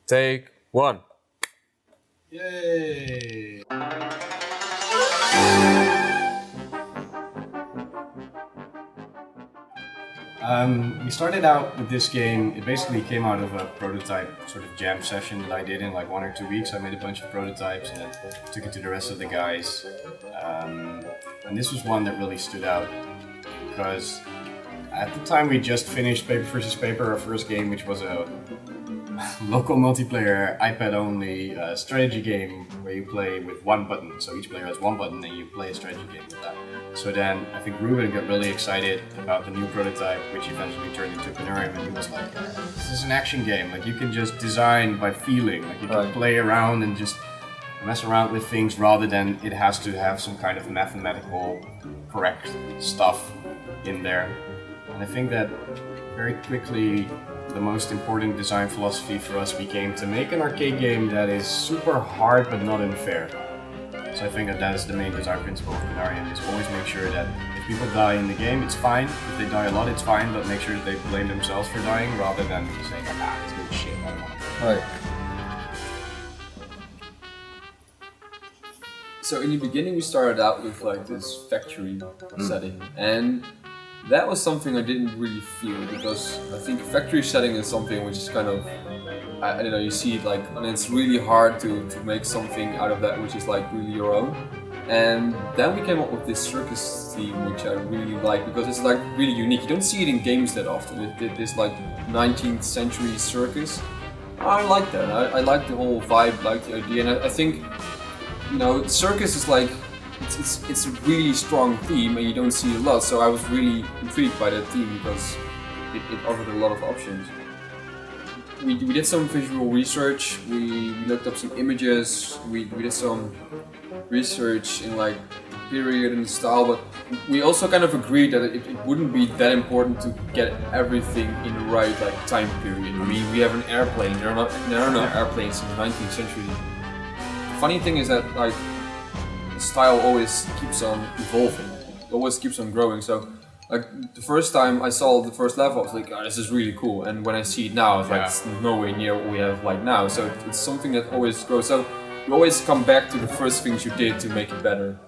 Take one. Yay! We started out with this game. It basically came out of a prototype sort of jam session that I did in like 1 or 2 weeks. I made a bunch of prototypes and took it to the rest of the guys. And this was one that really stood out because at the time we just finished Paper vs. Paper, our first game, which was a local multiplayer, iPad-only strategy game where you play with one button. So each player has one button and you play a strategy game with that. So then I think Ruben got really excited about the new prototype, which eventually turned into Penarium, and he was like, this is an action game. Like you can just design by feeling. Like you can play around and just mess around with things rather than it has to have some kind of mathematical correct stuff in there. And I think that very quickly the most important design philosophy for us became to make an arcade game that is super hard but not unfair. So I think that is the main design principle of Penarium, is always make sure that if people die in the game, it's fine. If they die a lot, it's fine, but make sure that they blame themselves for dying rather than saying, it's good shit, I don't want to play. Right. So in the beginning we started out with like this factory setting, and that was something I didn't really feel, because I think factory setting is something which is kind of, I don't know, you see it like, and it's really hard to make something out of that which is like really your own. And then we came up with this circus theme, which I really like because it's like really unique. You don't see it in games that often. It did this like 19th century circus. I like that. I like the whole vibe, like the idea, and I think, you know, circus is like, it's a really strong theme and you don't see it a lot, so I was really intrigued by that theme because it offered a lot of options. We did some visual research, we looked up some images, we did some research in like period and style, but we also kind of agreed that it wouldn't be that important to get everything in the right like time period. I mean, we have an airplane, there are no airplanes in the 19th century. The funny thing is that like style always keeps on evolving, it always keeps on growing. So like the first time I saw the first level, I was like, this is really cool. And when I see it now, it's like it's nowhere near what we have like now. So it's something that always grows. So you always come back to the first things you did to make it better.